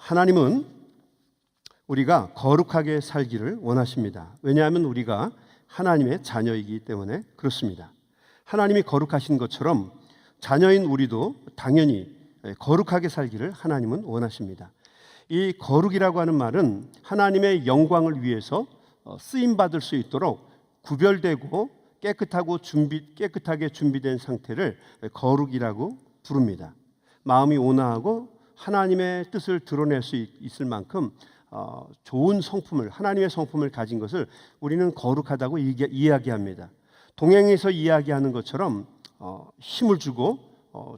하나님은 우리가 거룩하게 살기를 원하십니다. 왜냐하면 우리가 하나님의 자녀이기 때문에 그렇습니다. 하나님이 거룩하신 것처럼 자녀인 우리도 당연히 거룩하게 살기를 하나님은 원하십니다. 이 거룩이라고 하는 말은 하나님의 영광을 위해서 쓰임받을 수 있도록 구별되고 깨끗하게 준비된 상태를 거룩이라고 부릅니다. 마음이 온화하고 하나님의 뜻을 드러낼 수 있을 만큼 좋은 성품을, 하나님의 성품을 가진 것을 우리는 거룩하다고 이야기합니다. 동행에서 이야기하는 것처럼 힘을 주고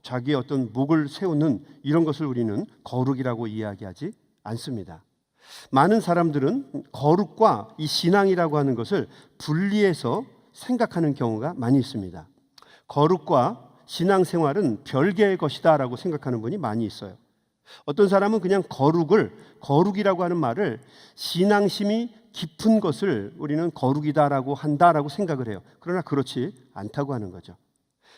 자기의 어떤 목을 세우는 이런 것을 우리는 거룩이라고 이야기하지 않습니다. 많은 사람들은 거룩과 이 신앙이라고 하는 것을 분리해서 생각하는 경우가 많이 있습니다. 거룩과 신앙생활은 별개의 것이다 라고 생각하는 분이 많이 있어요. 어떤 사람은 그냥 거룩이라고 하는 말을 신앙심이 깊은 것을 우리는 거룩이다라고 한다라고 생각을 해요. 그러나 그렇지 않다고 하는 거죠.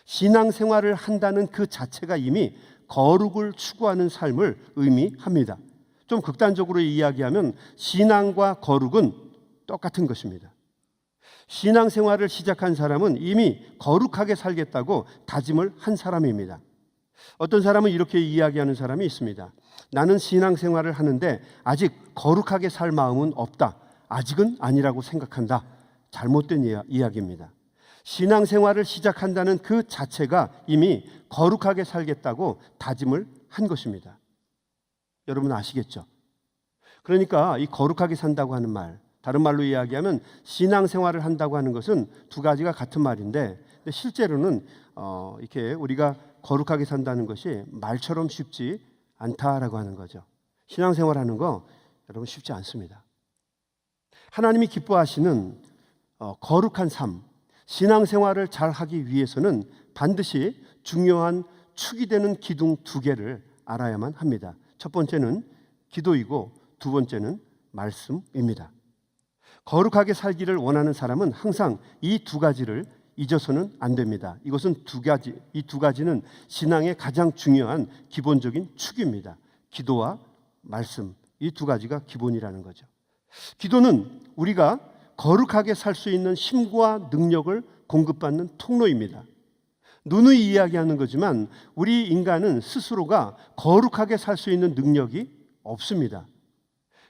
신앙생활을 한다는 그 자체가 이미 거룩을 추구하는 삶을 의미합니다. 좀 극단적으로 이야기하면 신앙과 거룩은 똑같은 것입니다. 신앙생활을 시작한 사람은 이미 거룩하게 살겠다고 다짐을 한 사람입니다. 어떤 사람은 이렇게 이야기하는 사람이 있습니다. 나는 신앙생활을 하는데 아직 거룩하게 살 마음은 없다. 아직은 아니라고 생각한다. 잘못된 이야기입니다. 신앙생활을 시작한다는 그 자체가 이미 거룩하게 살겠다고 다짐을 한 것입니다. 여러분 아시겠죠? 그러니까 이 거룩하게 산다고 하는 말, 다른 말로 이야기하면 신앙생활을 한다고 하는 것은 두 가지가 같은 말인데 실제로는 이렇게 우리가 거룩하게 산다는 것이 말처럼 쉽지 않다라고 하는 거죠. 신앙생활하는 거 여러분 쉽지 않습니다. 하나님이 기뻐하시는 거룩한 삶, 신앙생활을 잘 하기 위해서는 반드시 중요한 축이 되는 기둥 두 개를 알아야만 합니다. 첫 번째는 기도이고 두 번째는 말씀입니다. 거룩하게 살기를 원하는 사람은 항상 이 두 가지를 잊어서는 안 됩니다. 이것은 이 두 가지는 신앙의 가장 중요한 기본적인 축입니다. 기도와 말씀, 이 두 가지가 기본이라는 거죠. 기도는 우리가 거룩하게 살 수 있는 힘과 능력을 공급받는 통로입니다. 누누이 이야기하는 거지만 우리 인간은 스스로가 거룩하게 살 수 있는 능력이 없습니다.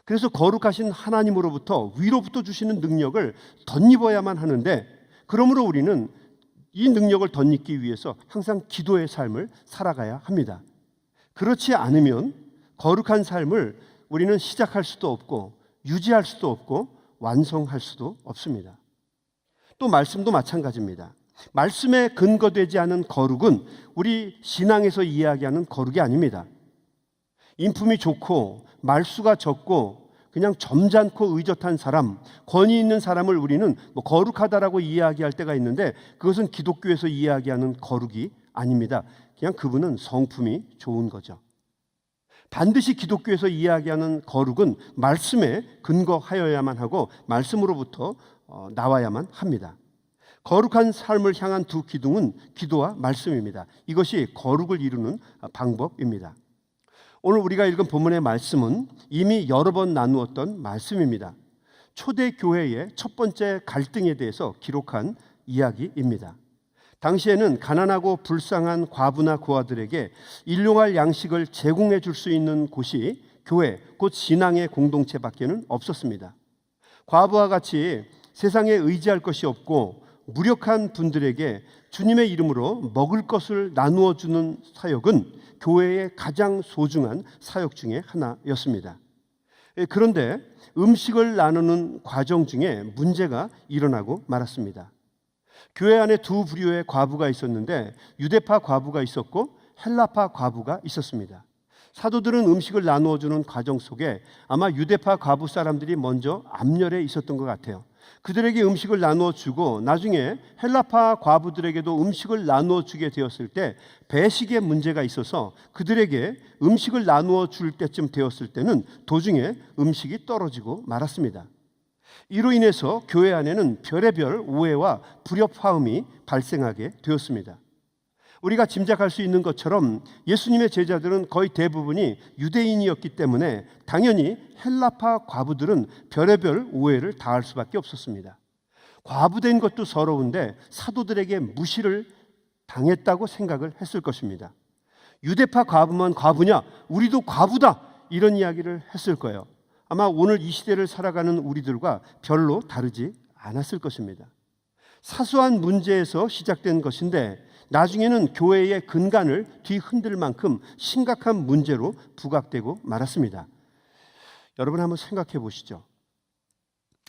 그래서 거룩하신 하나님으로부터 위로부터 주시는 능력을 덧입어야만 하는데, 그러므로 우리는 이 능력을 덧입기 위해서 항상 기도의 삶을 살아가야 합니다. 그렇지 않으면 거룩한 삶을 우리는 시작할 수도 없고 유지할 수도 없고 완성할 수도 없습니다. 또 말씀도 마찬가지입니다. 말씀에 근거되지 않은 거룩은 우리 신앙에서 이야기하는 거룩이 아닙니다. 인품이 좋고 말수가 적고 그냥 점잖고 의젓한 사람, 권위 있는 사람을 우리는 거룩하다라고 이야기할 때가 있는데 그것은 기독교에서 이야기하는 거룩이 아닙니다. 그냥 그분은 성품이 좋은 거죠. 반드시 기독교에서 이야기하는 거룩은 말씀에 근거하여야만 하고 말씀으로부터 나와야만 합니다. 거룩한 삶을 향한 두 기둥은 기도와 말씀입니다. 이것이 거룩을 이루는 방법입니다. 오늘 우리가 읽은 본문의 말씀은 이미 여러 번 나누었던 말씀입니다. 초대교회의 첫 번째 갈등에 대해서 기록한 이야기입니다. 당시에는 가난하고 불쌍한 과부나 고아들에게 일용할 양식을 제공해 줄 수 있는 곳이 교회, 곧 신앙의 공동체밖에는 없었습니다. 과부와 같이 세상에 의지할 것이 없고 무력한 분들에게 주님의 이름으로 먹을 것을 나누어 주는 사역은 교회의 가장 소중한 사역 중에 하나였습니다. 그런데 음식을 나누는 과정 중에 문제가 일어나고 말았습니다. 교회 안에 두 부류의 과부가 있었는데 유대파 과부가 있었고 헬라파 과부가 있었습니다. 사도들은 음식을 나누어 주는 과정 속에 아마 유대파 과부 사람들이 먼저 앞열에 있었던 것 같아요. 그들에게 음식을 나누어 주고 나중에 헬라파 과부들에게도 음식을 나누어 주게 되었을 때 배식에 문제가 있어서 그들에게 음식을 나누어 줄 때쯤 되었을 때는 도중에 음식이 떨어지고 말았습니다. 이로 인해서 교회 안에는 별의별 오해와 불협화음이 발생하게 되었습니다. 우리가 짐작할 수 있는 것처럼 예수님의 제자들은 거의 대부분이 유대인이었기 때문에 당연히 헬라파 과부들은 별의별 오해를 당할 수밖에 없었습니다. 과부된 것도 서러운데 사도들에게 무시를 당했다고 생각을 했을 것입니다. 유대파 과부면 과부냐? 우리도 과부다! 이런 이야기를 했을 거예요. 아마 오늘 이 시대를 살아가는 우리들과 별로 다르지 않았을 것입니다. 사소한 문제에서 시작된 것인데 나중에는 교회의 근간을 뒤흔들 만큼 심각한 문제로 부각되고 말았습니다. 여러분 한번 생각해 보시죠.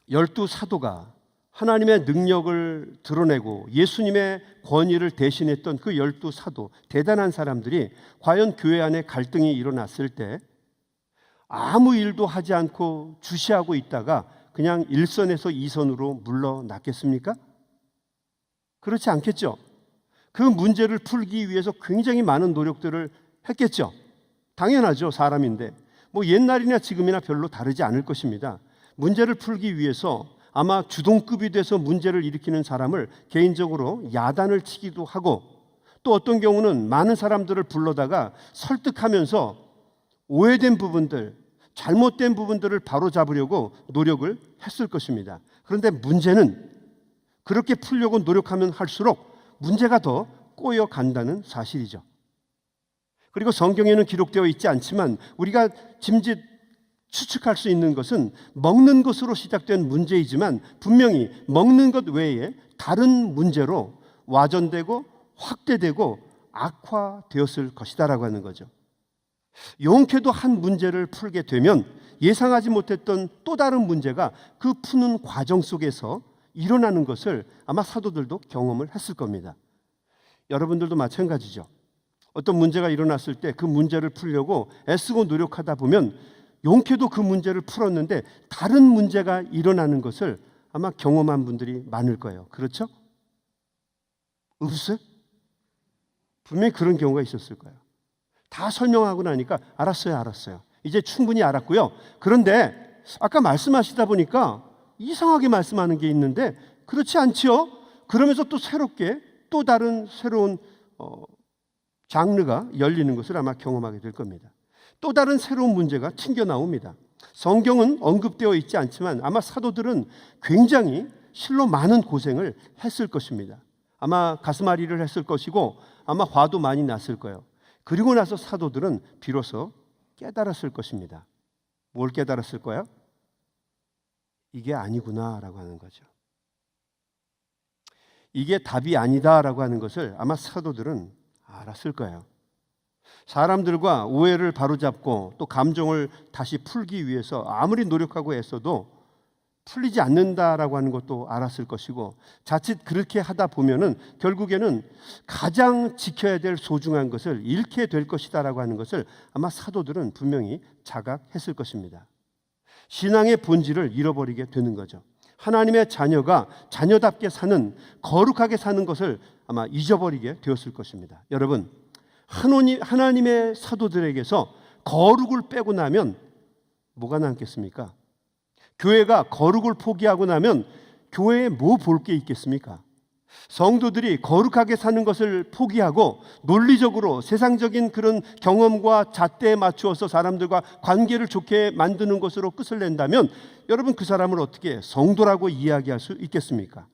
12사도가 하나님의 능력을 드러내고 예수님의 권위를 대신했던 그 12사도, 대단한 사람들이 과연 교회 안에 갈등이 일어났을 때 아무 일도 하지 않고 주시하고 있다가 그냥 1선에서 2선으로 물러났겠습니까? 그렇지 않겠죠. 그 문제를 풀기 위해서 굉장히 많은 노력들을 했겠죠. 당연하죠. 사람인데 뭐 옛날이나 지금이나 별로 다르지 않을 것입니다. 문제를 풀기 위해서 아마 주동급이 돼서 문제를 일으키는 사람을 개인적으로 야단을 치기도 하고, 또 어떤 경우는 많은 사람들을 불러다가 설득하면서 오해된 부분들, 잘못된 부분들을 바로잡으려고 노력을 했을 것입니다. 그런데 문제는 그렇게 풀려고 노력하면 할수록 문제가 더 꼬여간다는 사실이죠. 그리고 성경에는 기록되어 있지 않지만 우리가 짐짓 추측할 수 있는 것은 먹는 것으로 시작된 문제이지만 분명히 먹는 것 외에 다른 문제로 와전되고 확대되고 악화되었을 것이다라고 하는 거죠. 용케도 한 문제를 풀게 되면 예상하지 못했던 또 다른 문제가 그 푸는 과정 속에서 일어나는 것을 아마 사도들도 경험을 했을 겁니다. 여러분들도 마찬가지죠. 어떤 문제가 일어났을 때 그 문제를 풀려고 애쓰고 노력하다 보면 용케도 그 문제를 풀었는데 다른 문제가 일어나는 것을 아마 경험한 분들이 많을 거예요. 그렇죠? 없어요? 분명히 그런 경우가 있었을 거예요. 다 설명하고 나니까 알았어요. 이제 충분히 알았고요. 그런데 아까 말씀하시다 보니까 이상하게 말씀하는 게 있는데 그렇지 않지요? 그러면서 또 새롭게 또 다른 새로운 장르가 열리는 것을 아마 경험하게 될 겁니다. 또 다른 새로운 문제가 튕겨나옵니다. 성경은 언급되어 있지 않지만 아마 사도들은 굉장히 실로 많은 고생을 했을 것입니다. 아마 가슴앓이를 했을 것이고 아마 화도 많이 났을 거예요. 그리고 나서 사도들은 비로소 깨달았을 것입니다. 뭘 깨달았을 거야? 이게 아니구나라고 하는 거죠. 이게 답이 아니다라고 하는 것을 아마 사도들은 알았을 거예요. 사람들과 오해를 바로잡고 또 감정을 다시 풀기 위해서 아무리 노력하고 애써도 풀리지 않는다라고 하는 것도 알았을 것이고, 자칫 그렇게 하다 보면은 결국에는 가장 지켜야 될 소중한 것을 잃게 될 것이다라고 하는 것을 아마 사도들은 분명히 자각했을 것입니다. 신앙의 본질을 잃어버리게 되는 거죠. 하나님의 자녀가 자녀답게 사는, 거룩하게 사는 것을 아마 잊어버리게 되었을 것입니다. 여러분, 하나님의 사도들에게서 거룩을 빼고 나면 뭐가 남겠습니까? 교회가 거룩을 포기하고 나면 교회에 뭐 볼 게 있겠습니까? 성도들이 거룩하게 사는 것을 포기하고 논리적으로 세상적인 그런 경험과 잣대에 맞추어서 사람들과 관계를 좋게 만드는 것으로 끝을 낸다면 여러분, 그 사람을 어떻게 성도라고 이야기할 수 있겠습니까?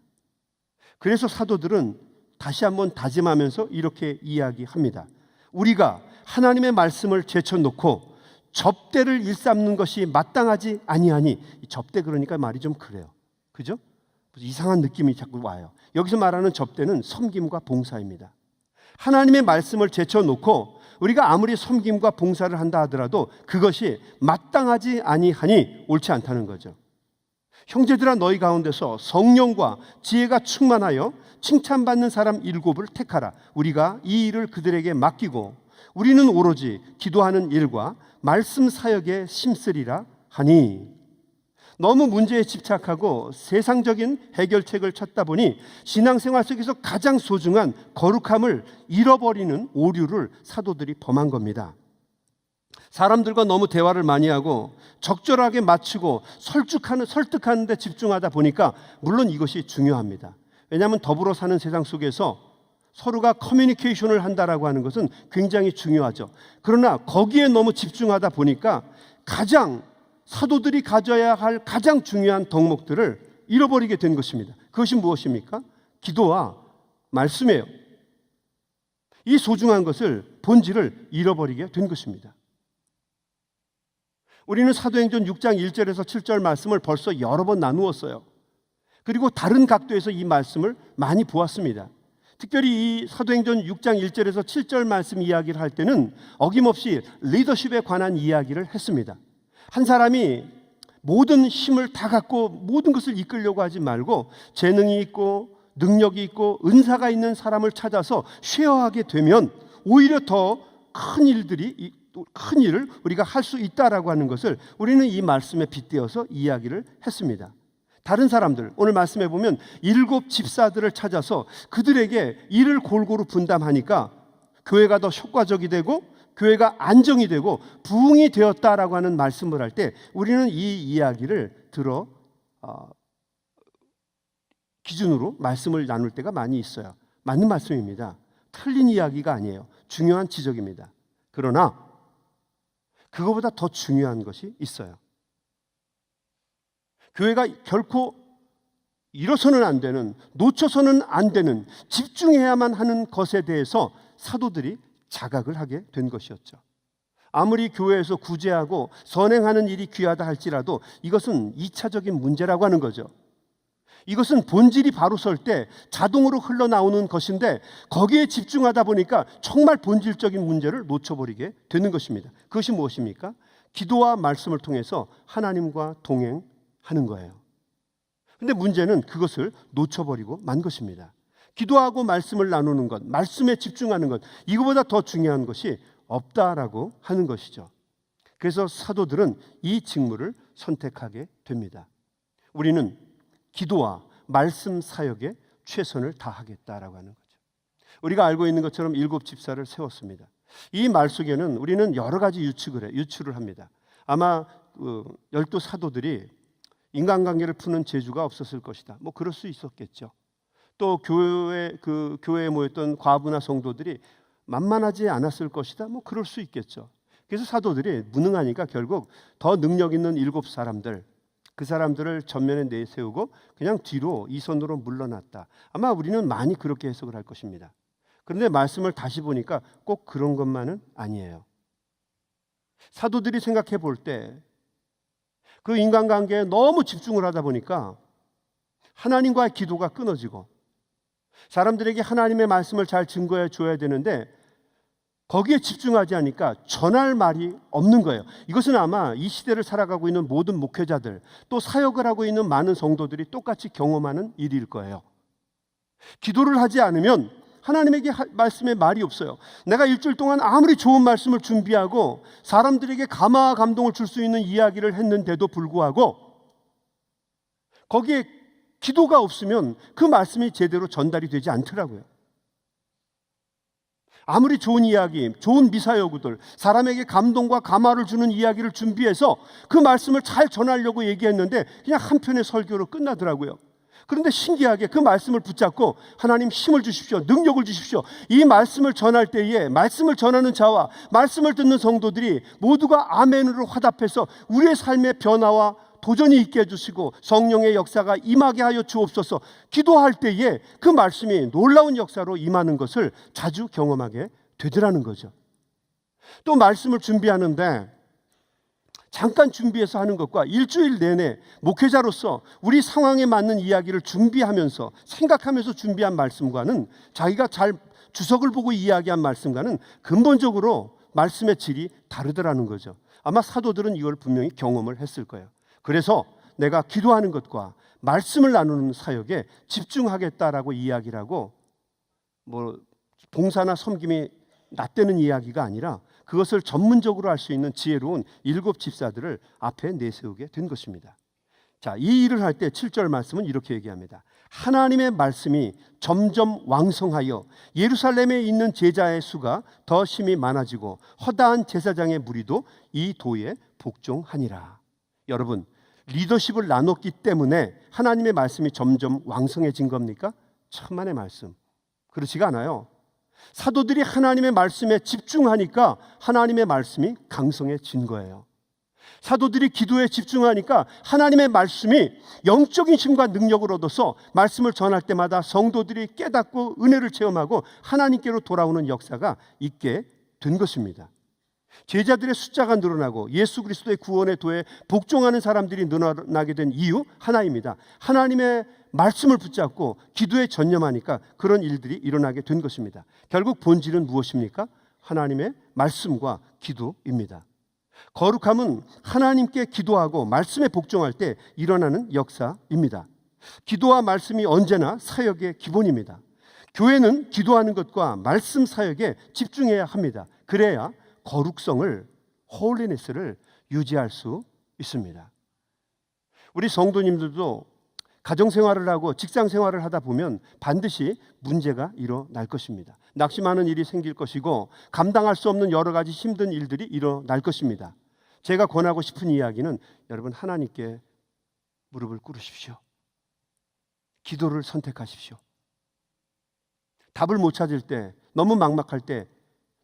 그래서 사도들은 다시 한번 다짐하면서 이렇게 이야기합니다. 우리가 하나님의 말씀을 제쳐놓고 접대를 일삼는 것이 마땅하지 아니하니. 접대 그러니까 말이 좀 그래요. 그죠? 이상한 느낌이 자꾸 와요. 여기서 말하는 접대는 섬김과 봉사입니다. 하나님의 말씀을 제쳐놓고 우리가 아무리 섬김과 봉사를 한다 하더라도 그것이 마땅하지 아니하니 옳지 않다는 거죠. 형제들아, 너희 가운데서 성령과 지혜가 충만하여 칭찬받는 사람 7을 택하라. 우리가 이 일을 그들에게 맡기고 우리는 오로지 기도하는 일과 말씀 사역에 심쓰리라 하니. 너무 문제에 집착하고 세상적인 해결책을 찾다 보니 신앙생활 속에서 가장 소중한 거룩함을 잃어버리는 오류를 사도들이 범한 겁니다. 사람들과 너무 대화를 많이 하고 적절하게 맞추고 설득하는 데 집중하다 보니까, 물론 이것이 중요합니다. 왜냐하면 더불어 사는 세상 속에서 서로가 커뮤니케이션을 한다라고 하는 것은 굉장히 중요하죠. 그러나 거기에 너무 집중하다 보니까 가장 사도들이 가져야 할 가장 중요한 덕목들을 잃어버리게 된 것입니다. 그것이 무엇입니까? 기도와 말씀이에요. 이 소중한 것을, 본질을 잃어버리게 된 것입니다. 우리는 사도행전 6장 1절에서 7절 말씀을 벌써 여러 번 나누었어요. 그리고 다른 각도에서 이 말씀을 많이 보았습니다. 특별히 이 사도행전 6장 1절에서 7절 말씀 이야기를 할 때는 어김없이 리더십에 관한 이야기를 했습니다. 한 사람이 모든 힘을 다 갖고 모든 것을 이끌려고 하지 말고 재능이 있고 능력이 있고 은사가 있는 사람을 찾아서 쉐어하게 되면 오히려 더 큰 일을 우리가 할 수 있다라고 하는 것을 우리는 이 말씀에 빗대어서 이야기를 했습니다. 다른 사람들, 오늘 말씀해 보면 7 집사들을 찾아서 그들에게 일을 골고루 분담하니까 교회가 더 효과적이 되고 교회가 안정이 되고 부흥이 되었다라고 하는 말씀을 할 때 우리는 이 이야기를 들어 기준으로 말씀을 나눌 때가 많이 있어요. 맞는 말씀입니다. 틀린 이야기가 아니에요. 중요한 지적입니다. 그러나 그거보다 더 중요한 것이 있어요. 교회가 결코 잃어서는 안 되는, 놓쳐서는 안 되는, 집중해야만 하는 것에 대해서 사도들이 자각을 하게 된 것이었죠. 아무리 교회에서 구제하고 선행하는 일이 귀하다 할지라도 이것은 2차적인 문제라고 하는 거죠. 이것은 본질이 바로 설 때 자동으로 흘러나오는 것인데 거기에 집중하다 보니까 정말 본질적인 문제를 놓쳐버리게 되는 것입니다. 그것이 무엇입니까? 기도와 말씀을 통해서 하나님과 동행하는 거예요. 근데 문제는 그것을 놓쳐버리고 만 것입니다. 기도하고 말씀을 나누는 것, 말씀에 집중하는 것, 이거보다 더 중요한 것이 없다라고 하는 것이죠. 그래서 사도들은 이 직무를 선택하게 됩니다. 우리는 기도와 말씀 사역에 최선을 다하겠다라고 하는 거죠. 우리가 알고 있는 것처럼 7 집사를 세웠습니다. 이 말 속에는 우리는 여러 가지 유추를 합니다. 아마 12 사도들이 인간관계를 푸는 재주가 없었을 것이다. 뭐 그럴 수 있었겠죠. 또 교회에 모였던 과부나 성도들이 만만하지 않았을 것이다. 뭐 그럴 수 있겠죠. 그래서 사도들이 무능하니까 결국 더 능력 있는 7 사람들, 그 사람들을 전면에 내세우고 그냥 뒤로 이선으로 물러났다. 아마 우리는 많이 그렇게 해석을 할 것입니다. 그런데 말씀을 다시 보니까 꼭 그런 것만은 아니에요. 사도들이 생각해 볼 때 그 인간관계에 너무 집중을 하다 보니까 하나님과의 기도가 끊어지고 사람들에게 하나님의 말씀을 잘 증거해 줘야 되는데 거기에 집중하지 않으니까 전할 말이 없는 거예요. 이것은 아마 이 시대를 살아가고 있는 모든 목회자들 또 사역을 하고 있는 많은 성도들이 똑같이 경험하는 일일 거예요. 기도를 하지 않으면 하나님에게 말씀에 말이 없어요. 내가 일주일 동안 아무리 좋은 말씀을 준비하고 사람들에게 감화와 감동을 줄 수 있는 이야기를 했는데도 불구하고 거기에 기도가 없으면 그 말씀이 제대로 전달이 되지 않더라고요. 아무리 좋은 이야기, 좋은 미사여구들, 사람에게 감동과 감화를 주는 이야기를 준비해서 그 말씀을 잘 전하려고 얘기했는데 그냥 한편의 설교로 끝나더라고요. 그런데 신기하게 그 말씀을 붙잡고 하나님 힘을 주십시오, 능력을 주십시오, 이 말씀을 전할 때에 말씀을 전하는 자와 말씀을 듣는 성도들이 모두가 아멘으로 화답해서 우리의 삶의 변화와 도전이 있게 해주시고 성령의 역사가 임하게 하여 주옵소서. 기도할 때에 그 말씀이 놀라운 역사로 임하는 것을 자주 경험하게 되더라는 거죠. 또 말씀을 준비하는데 잠깐 준비해서 하는 것과 일주일 내내 목회자로서 우리 상황에 맞는 이야기를 준비하면서 생각하면서 준비한 말씀과는, 자기가 잘 주석을 보고 이야기한 말씀과는 근본적으로 말씀의 질이 다르더라는 거죠. 아마 사도들은 이걸 분명히 경험을 했을 거예요. 그래서 내가 기도하는 것과 말씀을 나누는 사역에 집중하겠다라고 이야기를 하고 뭐 봉사나 섬김이 낫다는 이야기가 아니라 그것을 전문적으로 할 수 있는 지혜로운 7 집사들을 앞에 내세우게 된 것입니다. 자, 이 일을 할 때 7절 말씀은 이렇게 얘기합니다. 하나님의 말씀이 점점 왕성하여 예루살렘에 있는 제자의 수가 더 심히 많아지고 허다한 제사장의 무리도 이 도에 복종하니라. 여러분, 리더십을 나눴기 때문에 하나님의 말씀이 점점 왕성해진 겁니까? 천만의 말씀. 그렇지가 않아요. 사도들이 하나님의 말씀에 집중하니까 하나님의 말씀이 강성해진 거예요. 사도들이 기도에 집중하니까 하나님의 말씀이 영적인 힘과 능력을 얻어서 말씀을 전할 때마다 성도들이 깨닫고 은혜를 체험하고 하나님께로 돌아오는 역사가 있게 된 것입니다. 제자들의 숫자가 늘어나고 예수 그리스도의 구원의 도에 복종하는 사람들이 늘어나게 된 이유 하나입니다. 하나님의 말씀을 붙잡고 기도에 전념하니까 그런 일들이 일어나게 된 것입니다. 결국 본질은 무엇입니까? 하나님의 말씀과 기도입니다. 거룩함은 하나님께 기도하고 말씀에 복종할 때 일어나는 역사입니다. 기도와 말씀이 언제나 사역의 기본입니다. 교회는 기도하는 것과 말씀 사역에 집중해야 합니다. 그래야 거룩성을, 홀리네스를 유지할 수 있습니다. 우리 성도님들도 가정생활을 하고 직장생활을 하다 보면 반드시 문제가 일어날 것입니다. 낙심하는 일이 생길 것이고 감당할 수 없는 여러 가지 힘든 일들이 일어날 것입니다. 제가 권하고 싶은 이야기는 여러분, 하나님께 무릎을 꿇으십시오. 기도를 선택하십시오. 답을 못 찾을 때, 너무 막막할 때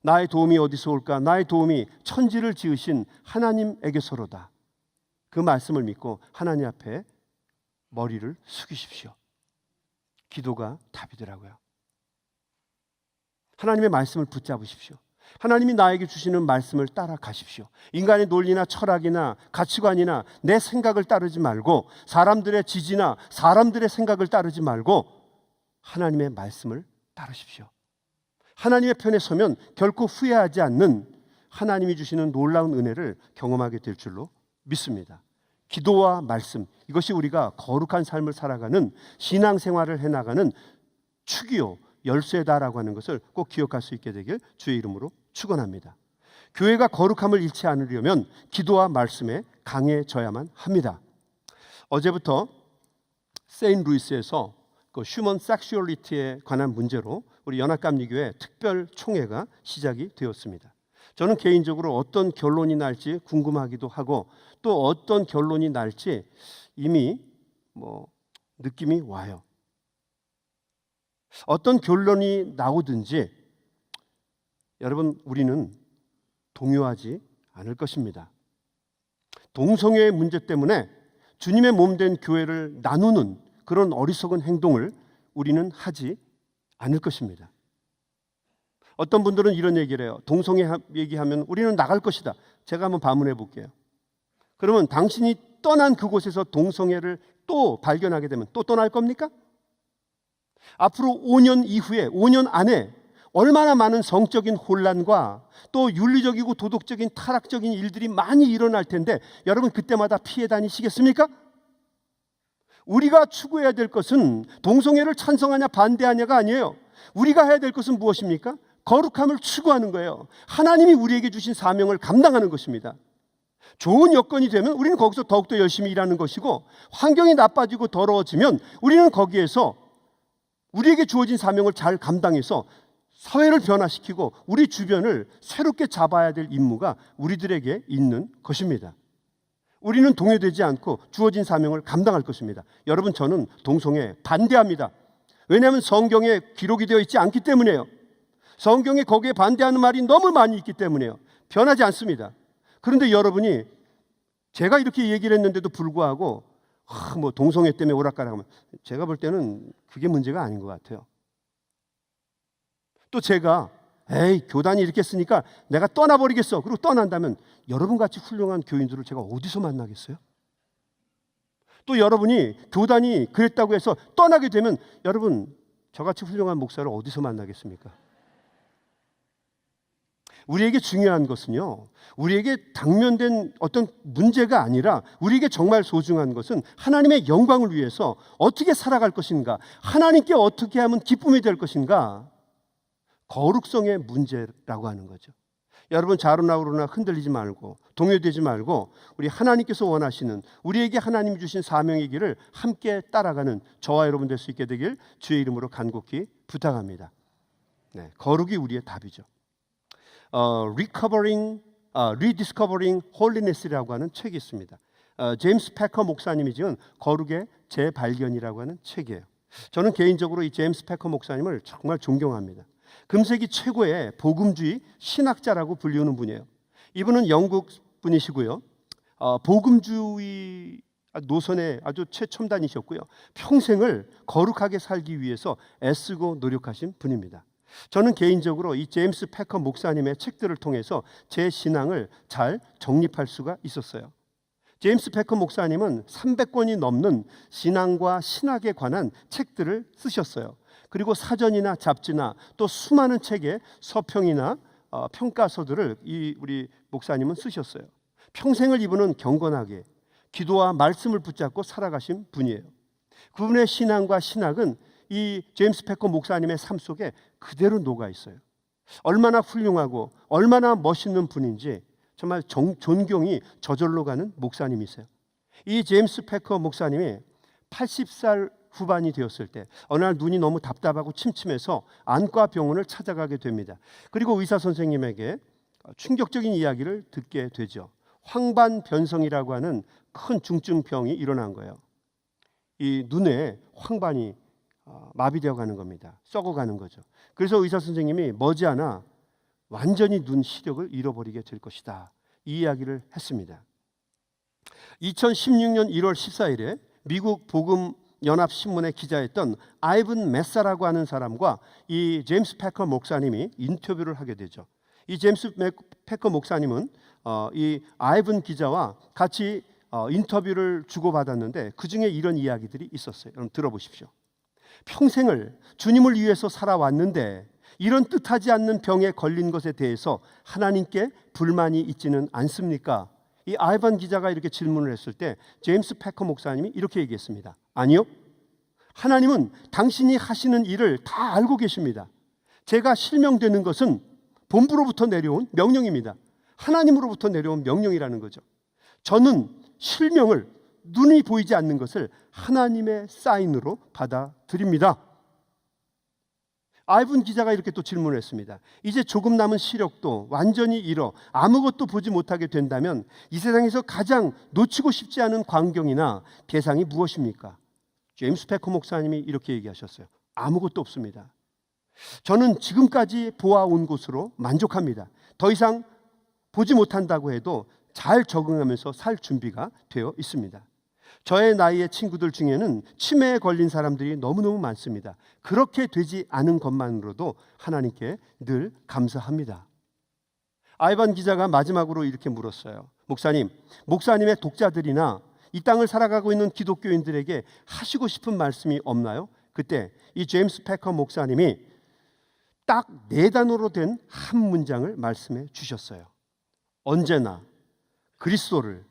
나의 도움이 어디서 올까? 나의 도움이 천지를 지으신 하나님에게서로다. 그 말씀을 믿고 하나님 앞에 머리를 숙이십시오. 기도가 답이더라고요. 하나님의 말씀을 붙잡으십시오. 하나님이 나에게 주시는 말씀을 따라가십시오. 인간의 논리나 철학이나 가치관이나 내 생각을 따르지 말고, 사람들의 지지나 사람들의 생각을 따르지 말고 하나님의 말씀을 따르십시오. 하나님의 편에 서면 결코 후회하지 않는 하나님이 주시는 놀라운 은혜를 경험하게 될 줄로 믿습니다. 기도와 말씀, 이것이 우리가 거룩한 삶을 살아가는 신앙생활을 해나가는 축이요 열쇠다라고 하는 것을 꼭 기억할 수 있게 되길 주의 이름으로 축원합니다. 교회가 거룩함을 잃지 않으려면 기도와 말씀에 강해져야만 합니다. 어제부터 세인트루이스에서 그 휴먼 섹슈얼리티에 관한 문제로 우리 연합감리교회 특별 총회가 시작이 되었습니다. 저는 개인적으로 어떤 결론이 날지 궁금하기도 하고 또 어떤 결론이 날지 이미 느낌이 와요. 어떤 결론이 나오든지 여러분, 우리는 동요하지 않을 것입니다. 동성애의 문제 때문에 주님의 몸된 교회를 나누는 그런 어리석은 행동을 우리는 하지 않을 것입니다. 어떤 분들은 이런 얘기를 해요. 동성애 얘기하면 우리는 나갈 것이다. 제가 한번 반문해 볼게요. 그러면 당신이 떠난 그곳에서 동성애를 또 발견하게 되면 또 떠날 겁니까? 앞으로 5년 이후에, 5년 안에 얼마나 많은 성적인 혼란과 또 윤리적이고 도덕적인 타락적인 일들이 많이 일어날 텐데 여러분, 그때마다 피해 다니시겠습니까? 우리가 추구해야 될 것은 동성애를 찬성하냐 반대하냐가 아니에요. 우리가 해야 될 것은 무엇입니까? 거룩함을 추구하는 거예요. 하나님이 우리에게 주신 사명을 감당하는 것입니다. 좋은 여건이 되면 우리는 거기서 더욱더 열심히 일하는 것이고, 환경이 나빠지고 더러워지면 우리는 거기에서 우리에게 주어진 사명을 잘 감당해서 사회를 변화시키고 우리 주변을 새롭게 잡아야 될 임무가 우리들에게 있는 것입니다. 우리는 동요되지 않고 주어진 사명을 감당할 것입니다. 여러분, 저는 동성애 반대합니다. 왜냐하면 성경에 기록이 되어 있지 않기 때문에요. 성경에 거기에 반대하는 말이 너무 많이 있기 때문에요. 변하지 않습니다. 그런데 여러분이 제가 이렇게 얘기를 했는데도 불구하고 동성애 때문에 오락가락하면 제가 볼 때는 그게 문제가 아닌 것 같아요. 또 제가 교단이 이렇게 쓰니까 내가 떠나버리겠어. 그리고 떠난다면 여러분같이 훌륭한 교인들을 제가 어디서 만나겠어요? 또 여러분이 교단이 그랬다고 해서 떠나게 되면 여러분, 저같이 훌륭한 목사를 어디서 만나겠습니까? 우리에게 중요한 것은요, 우리에게 당면된 어떤 문제가 아니라 우리에게 정말 소중한 것은 하나님의 영광을 위해서 어떻게 살아갈 것인가, 하나님께 어떻게 하면 기쁨이 될 것인가, 거룩성의 문제라고 하는 거죠. 여러분, 좌로나 우로나 흔들리지 말고 동요되지 말고 우리 하나님께서 원하시는, 우리에게 하나님이 주신 사명의 길을 함께 따라가는 저와 여러분 될 수 있게 되길 주의 이름으로 간곡히 부탁합니다. 네, 거룩이 우리의 답이죠. Rediscovering Holiness라고 하는 책이 있습니다. 제임스 패커 목사님이 지은 거룩의 재발견이라고 하는 책이에요. 저는 개인적으로 이 제임스 패커 목사님을 정말 존경합니다. 금세기 최고의 복음주의 신학자라고 불리우는 분이에요. 이분은 영국 분이시고요. 복음주의 노선의 아주 최첨단이셨고요. 평생을 거룩하게 살기 위해서 애쓰고 노력하신 분입니다. 저는 개인적으로 이 제임스 패커 목사님의 책들을 통해서 제 신앙을 잘 정립할 수가 있었어요. 제임스 패커 목사님은 300권이 넘는 신앙과 신학에 관한 책들을 쓰셨어요. 그리고 사전이나 잡지나 또 수많은 책의 서평이나 평가서들을 우리 목사님은 쓰셨어요. 평생을 이분은 경건하게 기도와 말씀을 붙잡고 살아가신 분이에요. 그분의 신앙과 신학은 이 제임스 패커 목사님의 삶 속에 그대로 녹아 있어요. 얼마나 훌륭하고 얼마나 멋있는 분인지 정말 존경이 저절로 가는 목사님이세요. 이 제임스 패커 목사님이 80살 후반이 되었을 때 어느 날 눈이 너무 답답하고 침침해서 안과 병원을 찾아가게 됩니다. 그리고 의사 선생님에게 충격적인 이야기를 듣게 되죠. 황반변성이라고 하는 큰 중증병이 일어난 거예요. 이 눈에 황반이 마비되어 가는 겁니다. 썩어가는 거죠. 그래서 의사 선생님이 머지않아 완전히 눈 시력을 잃어버리게 될 것이다, 이 이야기를 했습니다. 2016년 1월 14일에 미국 복음연합신문에 기자였던 아이븐 메사라고 하는 사람과 이 제임스 패커 목사님이 인터뷰를 하게 되죠. 이 제임스 패커 목사님은 이 아이븐 기자와 같이 인터뷰를 주고받았는데 그 중에 이런 이야기들이 있었어요. 여러분 들어보십시오. 평생을 주님을 위해서 살아왔는데 이런 뜻하지 않는 병에 걸린 것에 대해서 하나님께 불만이 있지는 않습니까? 이 아이반 기자가 이렇게 질문을 했을 때 제임스 패커 목사님이 이렇게 얘기했습니다. 아니요. 하나님은 당신이 하시는 일을 다 알고 계십니다. 제가 실명되는 것은 본부로부터 내려온 명령입니다. 하나님으로부터 내려온 명령이라는 거죠. 저는 실명을 눈이 보이지 않는 것을 하나님의 사인으로 받아들입니다. 아이븐 기자가 이렇게 또 질문을 했습니다. 이제 조금 남은 시력도 완전히 잃어 아무것도 보지 못하게 된다면 이 세상에서 가장 놓치고 싶지 않은 광경이나 대상이 무엇입니까? 제임스 패커 목사님이 이렇게 얘기하셨어요. 아무것도 없습니다. 저는 지금까지 보아온 곳으로 만족합니다. 더 이상 보지 못한다고 해도 잘 적응하면서 살 준비가 되어 있습니다. 저의 나이의 친구들 중에는 치매에 걸린 사람들이 너무너무 많습니다. 그렇게 되지 않은 것만으로도 하나님께 늘 감사합니다. 아이반 기자가 마지막으로 이렇게 물었어요. 목사님, 목사님의 독자들이나 이 땅을 살아가고 있는 기독교인들에게 하시고 싶은 말씀이 없나요? 그때 이 제임스 패커 목사님이 딱 4단어로 된 한 문장을 말씀해 주셨어요. 언제나 그리스도를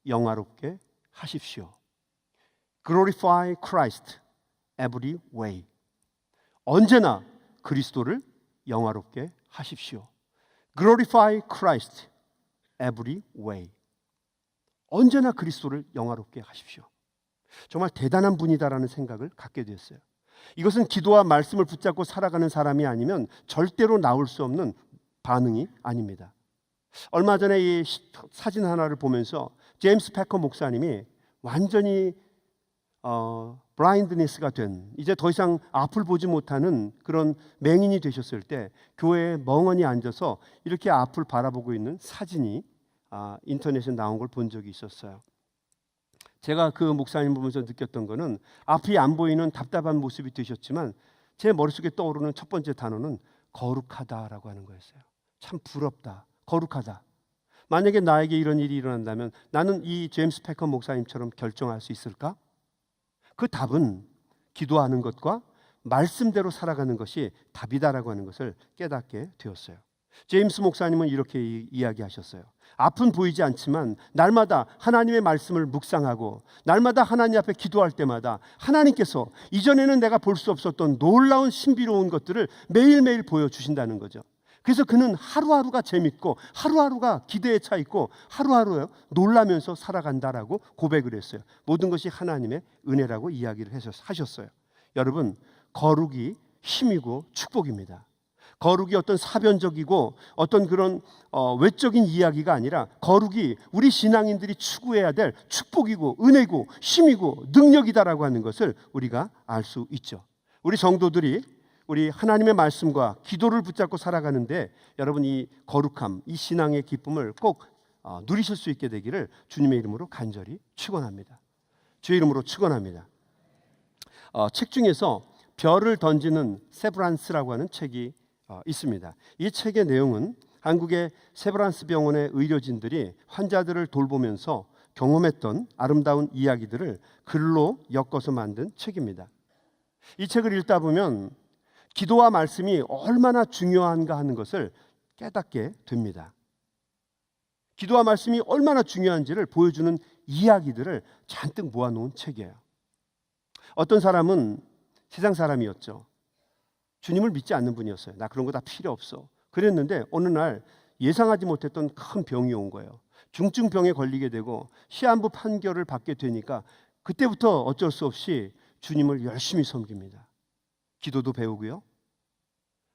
영화롭게 하십시오. Glorify Christ every way. 언제나 그리스도를 영화롭게 하십시오. Glorify Christ every way. 언제나 그리스도를 영화롭게 하십시오. 정말 대단한 분이다라는 생각을 갖게 됐어요. 이것은 기도와 말씀을 붙잡고 살아가는 사람이 아니면 절대로 나올 수 없는 반응이 아닙니다. 얼마 전에 이 사진 하나를 보면서 제임스 패커 목사님이 완전히 블라인드니스가 된, 이제 더 이상 앞을 보지 못하는 그런 맹인이 되셨을 때 교회에 멍하니 앉아서 이렇게 앞을 바라보고 있는 사진이 인터넷에 나온 걸 본 적이 있었어요. 제가 그 목사님 보면서 느꼈던 거는 앞이 안 보이는 답답한 모습이 되셨지만 제 머릿속에 떠오르는 첫 번째 단어는 거룩하다라고 하는 거였어요. 참 부럽다, 거룩하다. 만약에 나에게 이런 일이 일어난다면 나는 이 제임스 패커 목사님처럼 결정할 수 있을까? 그 답은 기도하는 것과 말씀대로 살아가는 것이 답이다라고 하는 것을 깨닫게 되었어요. 제임스 목사님은 이렇게 이야기하셨어요. 앞은 보이지 않지만 날마다 하나님의 말씀을 묵상하고 날마다 하나님 앞에 기도할 때마다 하나님께서 이전에는 내가 볼 수 없었던 놀라운 신비로운 것들을 매일매일 보여주신다는 거죠. 그래서 그는 하루하루가 재밌고 하루하루가 기대에 차 있고 하루하루 놀라면서 살아간다라고 고백을 했어요. 모든 것이 하나님의 은혜라고 이야기를 하셨어요. 여러분, 거룩이 힘이고 축복입니다. 거룩이 어떤 사변적이고 어떤 그런 외적인 이야기가 아니라 거룩이 우리 신앙인들이 추구해야 될 축복이고 은혜고 힘이고 능력이다라고 하는 것을 우리가 알 수 있죠. 우리 성도들이 우리 하나님의 말씀과 기도를 붙잡고 살아가는데 여러분 이 거룩함, 이 신앙의 기쁨을 꼭 누리실 수 있게 되기를 주님의 이름으로 간절히 축원합니다. 주의 이름으로 축원합니다. 책 중에서 별을 던지는 세브란스라고 하는 책이 있습니다. 이 책의 내용은 한국의 세브란스 병원의 의료진들이 환자들을 돌보면서 경험했던 아름다운 이야기들을 글로 엮어서 만든 책입니다. 이 책을 읽다 보면 기도와 말씀이 얼마나 중요한가 하는 것을 깨닫게 됩니다. 기도와 말씀이 얼마나 중요한지를 보여주는 이야기들을 잔뜩 모아놓은 책이에요. 어떤 사람은 세상 사람이었죠. 주님을 믿지 않는 분이었어요. 나 그런 거 다 필요 없어. 그랬는데 어느 날 예상하지 못했던 큰 병이 온 거예요. 중증병에 걸리게 되고 시한부 판결을 받게 되니까 그때부터 어쩔 수 없이 주님을 열심히 섬깁니다. 기도도 배우고요.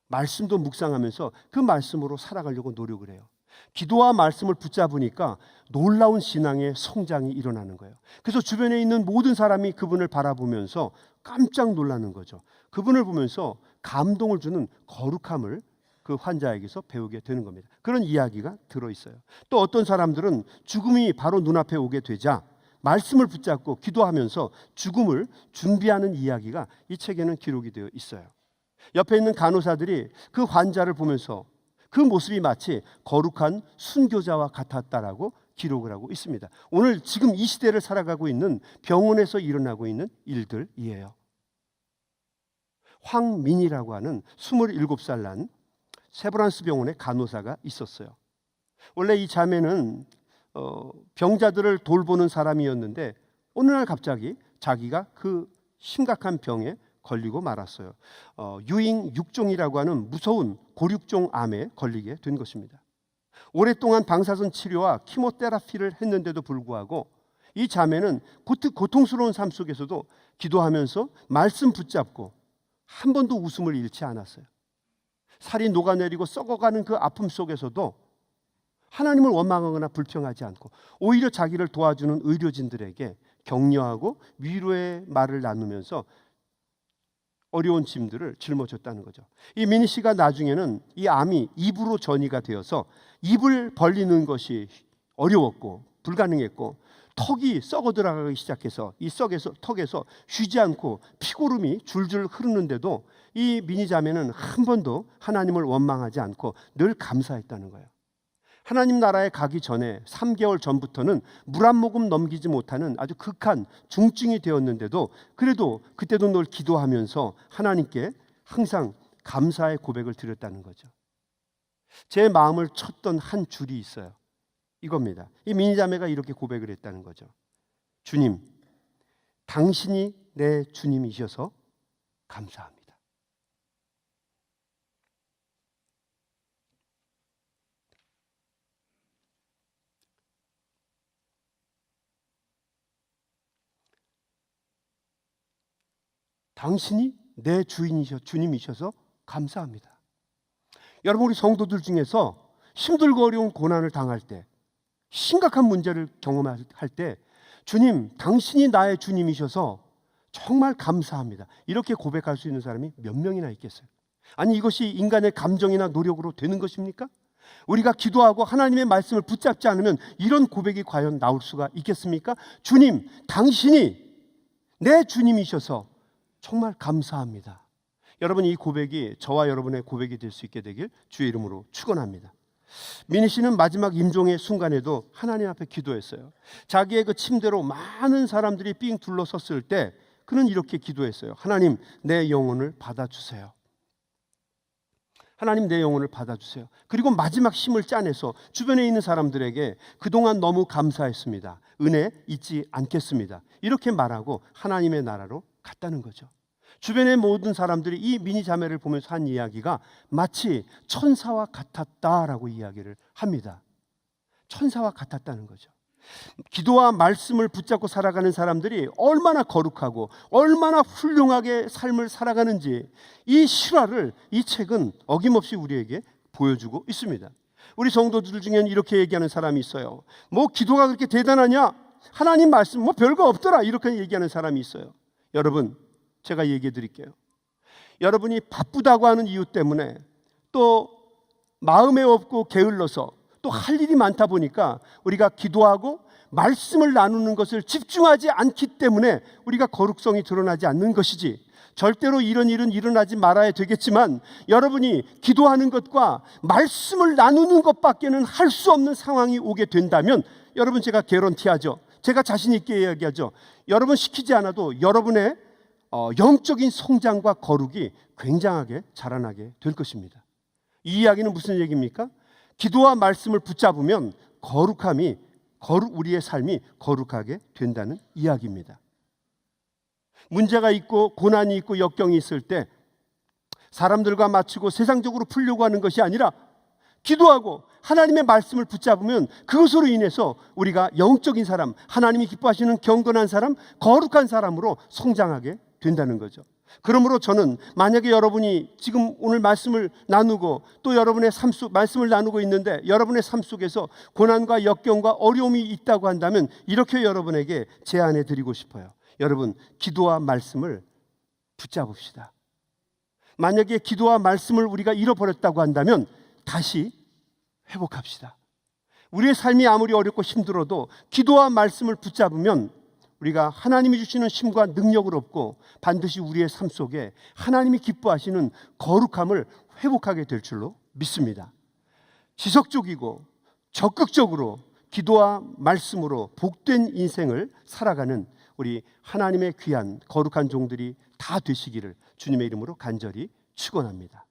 말씀도 묵상하면서 그 말씀으로 살아가려고 노력을 해요. 기도와 말씀을 붙잡으니까 놀라운 신앙의 성장이 일어나는 거예요. 그래서 주변에 있는 모든 사람이 그분을 바라보면서 깜짝 놀라는 거죠. 그분을 보면서 감동을 주는 거룩함을 그 환자에게서 배우게 되는 겁니다. 그런 이야기가 들어있어요. 또 어떤 사람들은 죽음이 바로 눈앞에 오게 되자 말씀을 붙잡고 기도하면서 죽음을 준비하는 이야기가 이 책에는 기록이 되어 있어요. 옆에 있는 간호사들이 그 환자를 보면서 그 모습이 마치 거룩한 순교자와 같았다라고 기록을 하고 있습니다. 오늘 지금 이 시대를 살아가고 있는 병원에서 일어나고 있는 일들이에요. 황민이라고 하는 27살 난 세브란스 병원의 간호사가 있었어요. 원래 이 자매는 병자들을 돌보는 사람이었는데 어느 날 갑자기 자기가 그 심각한 병에 걸리고 말았어요. 유잉 6종이라고 하는 무서운 고륙종 암에 걸리게 된 것입니다. 오랫동안 방사선 치료와 키모테라피를 했는데도 불구하고 이 자매는 고통스러운 삶 속에서도 기도하면서 말씀 붙잡고 한 번도 웃음을 잃지 않았어요. 살이 녹아내리고 썩어가는 그 아픔 속에서도 하나님을 원망하거나 불평하지 않고 오히려 자기를 도와주는 의료진들에게 격려하고 위로의 말을 나누면서 어려운 짐들을 짊어졌다는 거죠. 이 미니 씨가 나중에는 이 암이 입으로 전이가 되어서 입을 벌리는 것이 어려웠고 불가능했고 턱이 썩어 들어가기 시작해서 이 턱에서 쉬지 않고 피고름이 줄줄 흐르는데도 이 미니 자매는 한 번도 하나님을 원망하지 않고 늘 감사했다는 거예요. 하나님 나라에 가기 전에 3개월 전부터는 물 한 모금 넘기지 못하는 아주 극한 중증이 되었는데도 그래도 그때도 늘 기도하면서 하나님께 항상 감사의 고백을 드렸다는 거죠. 제 마음을 쳤던 한 줄이 있어요. 이겁니다. 이 미니자매가 이렇게 고백을 했다는 거죠. 주님, 당신이 내 주님이셔서 감사합니다. 당신이 내 주님이셔서 감사합니다. 여러분, 우리 성도들 중에서 힘들고 어려운 고난을 당할 때, 심각한 문제를 경험할 때 주님, 당신이 나의 주님이셔서 정말 감사합니다. 이렇게 고백할 수 있는 사람이 몇 명이나 있겠어요? 아니, 이것이 인간의 감정이나 노력으로 되는 것입니까? 우리가 기도하고 하나님의 말씀을 붙잡지 않으면 이런 고백이 과연 나올 수가 있겠습니까? 주님, 당신이 내 주님이셔서 정말 감사합니다. 여러분, 이 고백이 저와 여러분의 고백이 될 수 있게 되길 주의 이름으로 축원합니다. 미니 씨는 마지막 임종의 순간에도 하나님 앞에 기도했어요. 자기의 그 침대로 많은 사람들이 삥 둘러섰을 때 그는 이렇게 기도했어요. 하나님, 내 영혼을 받아주세요. 하나님, 내 영혼을 받아주세요. 그리고 마지막 힘을 짜내서 주변에 있는 사람들에게 그동안 너무 감사했습니다. 은혜 잊지 않겠습니다. 이렇게 말하고 하나님의 나라로 갔다는 거죠. 주변의 모든 사람들이 이 미니 자매를 보면서 한 이야기가 마치 천사와 같았다라고 이야기를 합니다. 천사와 같았다는 거죠. 기도와 말씀을 붙잡고 살아가는 사람들이 얼마나 거룩하고 얼마나 훌륭하게 삶을 살아가는지 이 실화를 이 책은 어김없이 우리에게 보여주고 있습니다. 우리 성도들 중에는 이렇게 얘기하는 사람이 있어요. 뭐 기도가 그렇게 대단하냐? 하나님 말씀 뭐 별거 없더라, 이렇게 얘기하는 사람이 있어요. 여러분, 제가 얘기해 드릴게요. 여러분이 바쁘다고 하는 이유 때문에 또 마음에 없고 게을러서 또 할 일이 많다 보니까 우리가 기도하고 말씀을 나누는 것을 집중하지 않기 때문에 우리가 거룩성이 드러나지 않는 것이지, 절대로 이런 일은 일어나지 말아야 되겠지만 여러분이 기도하는 것과 말씀을 나누는 것밖에는 할 수 없는 상황이 오게 된다면 여러분, 제가 개런티하죠. 제가 자신 있게 이야기하죠. 여러분 시키지 않아도 여러분의 영적인 성장과 거룩이 굉장하게 자라나게 될 것입니다. 이 이야기는 무슨 얘기입니까? 기도와 말씀을 붙잡으면 우리의 삶이 거룩하게 된다는 이야기입니다. 문제가 있고 고난이 있고 역경이 있을 때 사람들과 맞추고 세상적으로 풀려고 하는 것이 아니라 기도하고 하나님의 말씀을 붙잡으면 그것으로 인해서 우리가 영적인 사람, 하나님이 기뻐하시는 경건한 사람, 거룩한 사람으로 성장하게 된다는 거죠. 그러므로 저는 만약에 여러분이 지금 오늘 말씀을 나누고 또 여러분의 말씀을 나누고 있는데 여러분의 삶 속에서 고난과 역경과 어려움이 있다고 한다면 이렇게 여러분에게 제안해 드리고 싶어요. 여러분, 기도와 말씀을 붙잡읍시다. 만약에 기도와 말씀을 우리가 잃어버렸다고 한다면 다시 회복합시다. 우리의 삶이 아무리 어렵고 힘들어도 기도와 말씀을 붙잡으면 우리가 하나님이 주시는 힘과 능력을 얻고 반드시 우리의 삶 속에 하나님이 기뻐하시는 거룩함을 회복하게 될 줄로 믿습니다. 지속적이고 적극적으로 기도와 말씀으로 복된 인생을 살아가는 우리 하나님의 귀한 거룩한 종들이 다 되시기를 주님의 이름으로 간절히 축원합니다.